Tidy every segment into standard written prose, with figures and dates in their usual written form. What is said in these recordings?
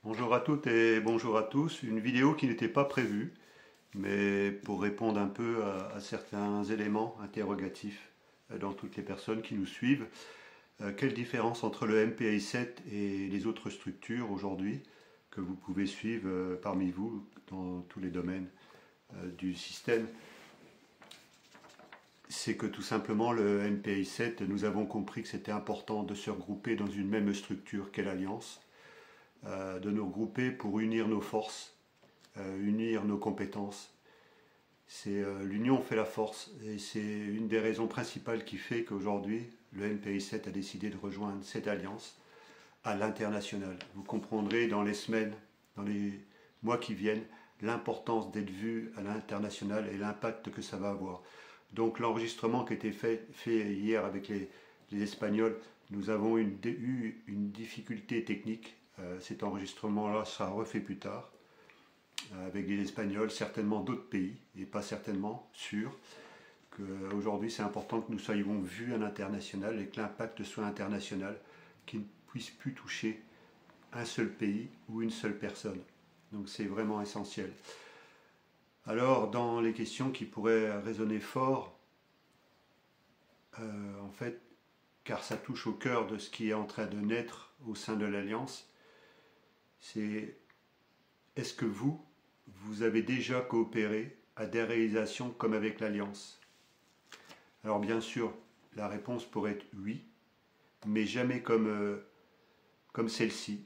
Bonjour à toutes et bonjour à tous. Une vidéo qui n'était pas prévue, mais pour répondre un peu à certains éléments interrogatifs dans toutes les personnes qui nous suivent. Quelle différence entre le MPI7 et les autres structures aujourd'hui que vous pouvez suivre parmi vous dans tous les domaines du système? C'est que tout simplement le MPI7, nous avons compris que c'était important de se regrouper dans une même structure qu'est l'Alliance, de nous regrouper pour unir nos forces, unir nos compétences. C'est l'union fait la force et c'est une des raisons principales qui fait qu'aujourd'hui le NPI7 a décidé de rejoindre cette alliance à l'international. Vous comprendrez dans les semaines, dans les mois qui viennent, l'importance d'être vu à l'international et l'impact que ça va avoir. Donc l'enregistrement qui a été fait hier avec les Espagnols, nous avons eu une difficulté technique. Cet enregistrement-là sera refait plus tard avec les Espagnols, certainement d'autres pays, et pas certainement, sûr, qu'aujourd'hui c'est important que nous soyons vus à l'international et que l'impact soit international, qu'il ne puisse plus toucher un seul pays ou une seule personne. Donc c'est vraiment essentiel. Alors dans les questions qui pourraient résonner fort, en fait, car ça touche au cœur de ce qui est en train de naître au sein de l'Alliance, c'est est-ce que vous avez déjà coopéré à des réalisations comme avec l'Alliance? Alors bien sûr, la réponse pourrait être oui, mais jamais comme celle-ci.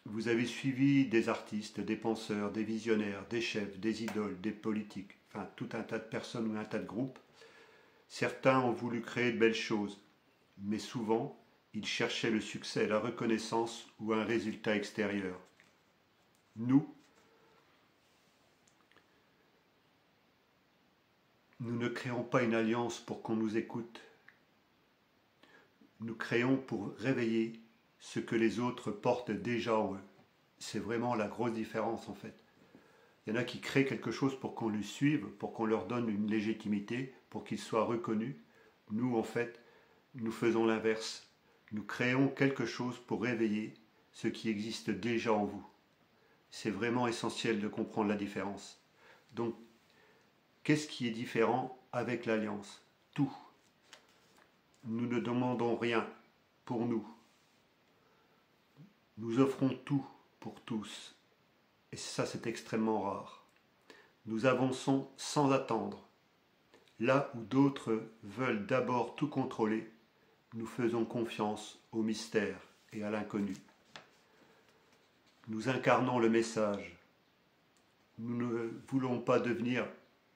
Vous avez suivi des artistes, des penseurs, des visionnaires, des chefs, des idoles, des politiques, enfin tout un tas de personnes ou un tas de groupes. Certains ont voulu créer de belles choses, mais souvent, ils cherchaient le succès, la reconnaissance ou un résultat extérieur. Nous ne créons pas une alliance pour qu'on nous écoute. Nous créons pour réveiller ce que les autres portent déjà en eux. C'est vraiment la grosse différence en fait. Il y en a qui créent quelque chose pour qu'on le suive, pour qu'on leur donne une légitimité, pour qu'ils soient reconnus. Nous en fait, nous faisons l'inverse. Nous créons quelque chose pour réveiller ce qui existe déjà en vous. C'est vraiment essentiel de comprendre la différence. Donc, qu'est-ce qui est différent avec l'Alliance? Tout. Nous ne demandons rien pour nous. Nous offrons tout pour tous. Et ça, c'est extrêmement rare. Nous avançons sans attendre. Là où d'autres veulent d'abord tout contrôler, nous faisons confiance au mystère et à l'inconnu. Nous incarnons le message. Nous ne voulons pas devenir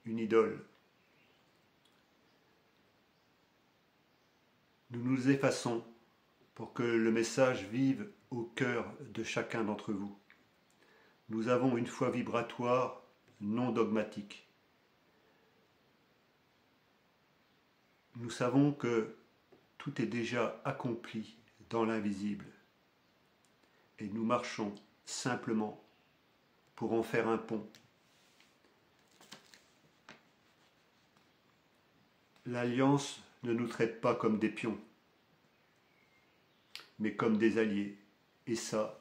une idole. Nous nous effaçons pour que le message vive au cœur de chacun d'entre vous. Nous avons une foi vibratoire non dogmatique. Nous savons que tout est déjà accompli dans l'invisible et nous marchons simplement pour en faire un pont. L'Alliance ne nous traite pas comme des pions, mais comme des alliés. Et ça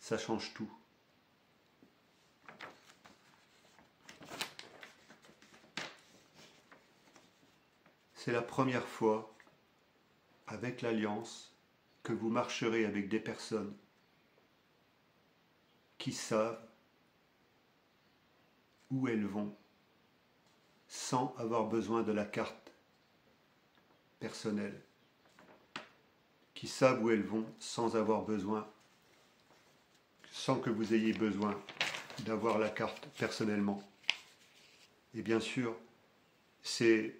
change tout. C'est la première fois, avec l'Alliance, que vous marcherez avec des personnes qui savent où elles vont, sans avoir besoin de la carte personnelle, qui savent où elles vont sans avoir besoin, sans que vous ayez besoin d'avoir la carte personnellement. Et bien sûr, c'est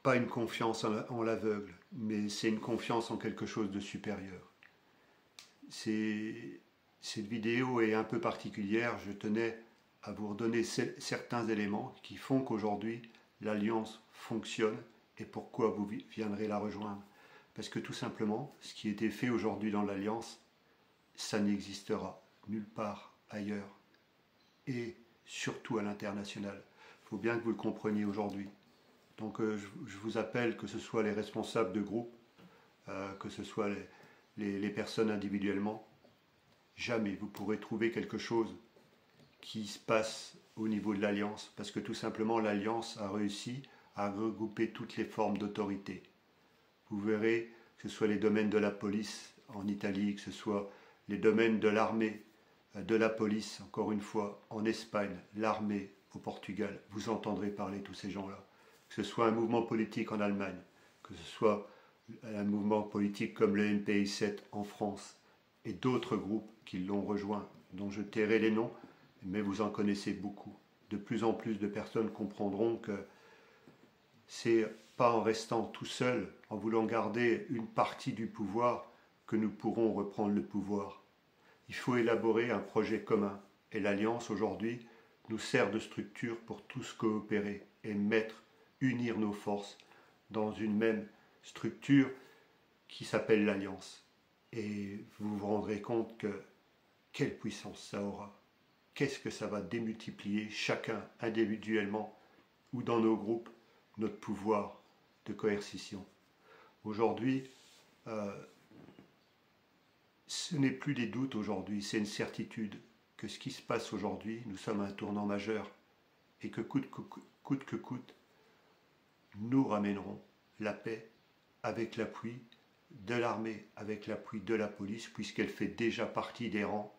pas une confiance en l'aveugle, mais c'est une confiance en quelque chose de supérieur. Cette vidéo est un peu particulière, je tenais à vous redonner certains éléments qui font qu'aujourd'hui l'Alliance fonctionne et pourquoi vous viendrez la rejoindre. Parce que tout simplement, ce qui a été fait aujourd'hui dans l'Alliance, ça n'existera nulle part ailleurs. Et surtout à l'international. Il faut bien que vous le compreniez aujourd'hui. Donc je vous appelle, que ce soit les responsables de groupe, que ce soit les personnes individuellement, jamais vous pourrez trouver quelque chose qui se passe au niveau de l'Alliance, parce que tout simplement l'Alliance a réussi à regrouper toutes les formes d'autorité. Vous verrez que ce soit les domaines de la police en Italie, que ce soit les domaines de l'armée, de la police, encore une fois, en Espagne, l'armée au Portugal, vous entendrez parler de tous ces gens-là. Que ce soit un mouvement politique en Allemagne, que ce soit un mouvement politique comme le MPI7 en France, et d'autres groupes qui l'ont rejoint, dont je tairai les noms, mais vous en connaissez beaucoup. De plus en plus de personnes comprendront que c'est pas en restant tout seul, en voulant garder une partie du pouvoir, que nous pourrons reprendre le pouvoir. Il faut élaborer un projet commun, et l'Alliance aujourd'hui nous sert de structure pour tous coopérer et unir nos forces dans une même structure qui s'appelle l'Alliance. Et vous vous rendrez compte que quelle puissance ça aura. Qu'est-ce que ça va démultiplier chacun individuellement ou dans nos groupes notre pouvoir de coercition. Aujourd'hui, ce n'est plus des doutes aujourd'hui, c'est une certitude que ce qui se passe aujourd'hui, nous sommes à un tournant majeur et que coûte que coûte, nous ramènerons la paix avec l'appui de l'armée, avec l'appui de la police, puisqu'elle fait déjà partie des rangs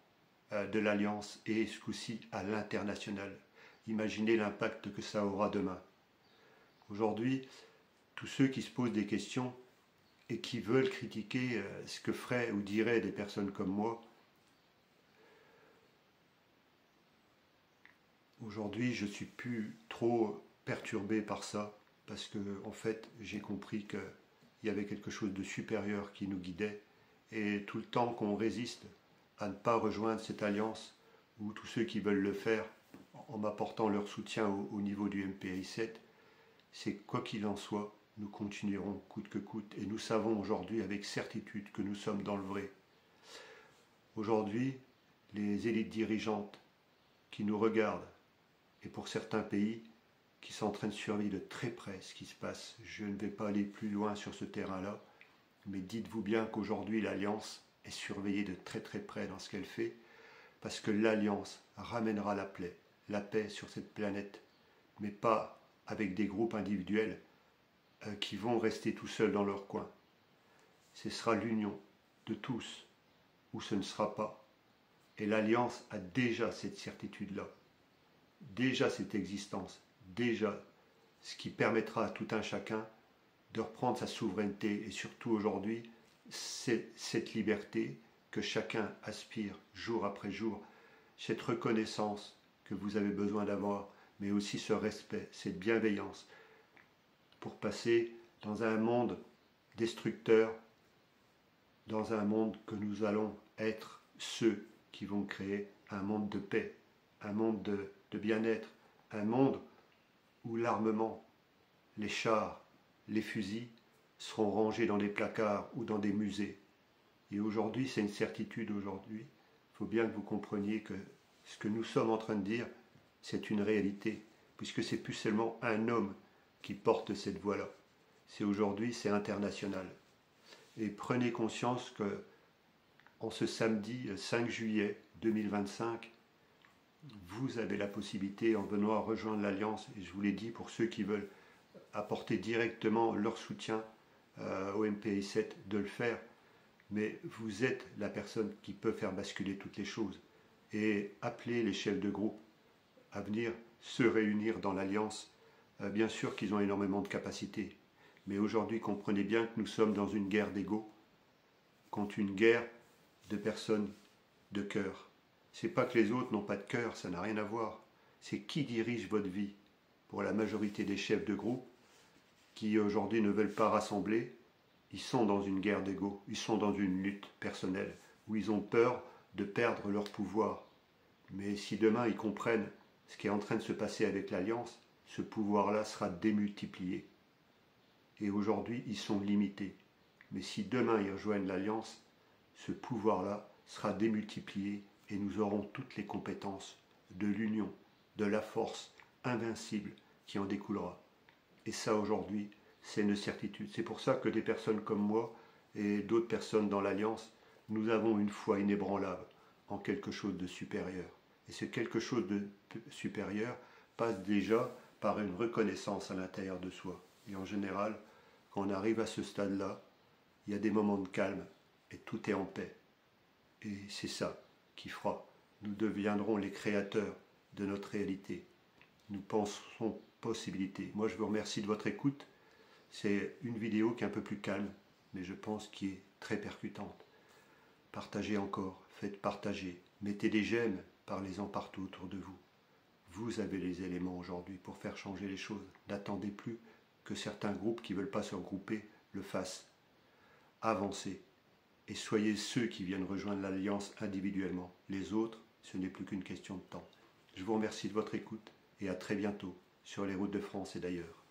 de l'Alliance et ce coup-ci à l'international. Imaginez l'impact que ça aura demain. Aujourd'hui, tous ceux qui se posent des questions et qui veulent critiquer ce que feraient ou diraient des personnes comme moi, aujourd'hui je ne suis plus trop perturbé par ça, parce que en fait j'ai compris qu'il y avait quelque chose de supérieur qui nous guidait, et tout le temps qu'on résiste à ne pas rejoindre cette alliance, ou tous ceux qui veulent le faire en m'apportant leur soutien au niveau du MPI7, c'est quoi qu'il en soit, nous continuerons coûte que coûte, et nous savons aujourd'hui avec certitude que nous sommes dans le vrai. Aujourd'hui, les élites dirigeantes qui nous regardent, et pour certains pays, qui sont en train de surveiller de très près ce qui se passe, je ne vais pas aller plus loin sur ce terrain-là, mais dites-vous bien qu'aujourd'hui l'Alliance est surveillée de très très près dans ce qu'elle fait, parce que l'Alliance ramènera la paix sur cette planète, mais pas avec des groupes individuels qui vont rester tout seuls dans leur coin. Ce sera l'union de tous, ou ce ne sera pas. Et l'Alliance a déjà cette certitude-là, déjà cette existence, déjà ce qui permettra à tout un chacun de reprendre sa souveraineté, et surtout aujourd'hui, c'est cette liberté que chacun aspire jour après jour, cette reconnaissance que vous avez besoin d'avoir, mais aussi ce respect, cette bienveillance, pour passer dans un monde destructeur, dans un monde que nous allons être ceux qui vont créer un monde de paix, un monde de bien-être, un monde où l'armement, les chars, les fusils seront rangés dans des placards ou dans des musées. Et aujourd'hui, c'est une certitude aujourd'hui. Il faut bien que vous compreniez que ce que nous sommes en train de dire, c'est une réalité, puisque c'est plus seulement un homme qui porte cette voix-là. C'est aujourd'hui, c'est international. Et prenez conscience que en ce samedi 5 juillet 2025, vous avez la possibilité, en venant à rejoindre l'Alliance, et je vous l'ai dit, pour ceux qui veulent apporter directement leur soutien au MPI7, de le faire, mais vous êtes la personne qui peut faire basculer toutes les choses. Et appelez les chefs de groupe à venir se réunir dans l'Alliance. Bien sûr qu'ils ont énormément de capacités, mais aujourd'hui comprenez bien que nous sommes dans une guerre d'ego, contre une guerre de personnes de cœur. C'est pas que les autres n'ont pas de cœur, ça n'a rien à voir. C'est qui dirige votre vie. Pour la majorité des chefs de groupe qui aujourd'hui ne veulent pas rassembler, ils sont dans une guerre d'ego, ils sont dans une lutte personnelle, où ils ont peur de perdre leur pouvoir. Mais si demain ils comprennent ce qui est en train de se passer avec l'Alliance, ce pouvoir-là sera démultiplié. Et aujourd'hui, ils sont limités. Mais si demain ils rejoignent l'Alliance, ce pouvoir-là sera démultiplié et nous aurons toutes les compétences de l'union, de la force invincible qui en découlera. Et ça, aujourd'hui, c'est une certitude. C'est pour ça que des personnes comme moi et d'autres personnes dans l'Alliance Nous avons une foi inébranlable en quelque chose de supérieur. Et ce quelque chose de supérieur passe déjà par une reconnaissance à l'intérieur de soi. Et en général, quand on arrive à ce stade-là, il y a des moments de calme et tout est en paix. Et c'est ça qui fera. Nous deviendrons les créateurs de notre réalité. Nous pensons possibilité. Moi, je vous remercie de votre écoute. C'est une vidéo qui est un peu plus calme, mais je pense qui est très percutante. Partagez encore, faites partager, mettez des j'aime, parlez-en partout autour de vous. Vous avez les éléments aujourd'hui pour faire changer les choses. N'attendez plus que certains groupes qui ne veulent pas se regrouper le fassent. Avancez et soyez ceux qui viennent rejoindre l'Alliance individuellement. Les autres, ce n'est plus qu'une question de temps. Je vous remercie de votre écoute et à très bientôt sur les routes de France et d'ailleurs.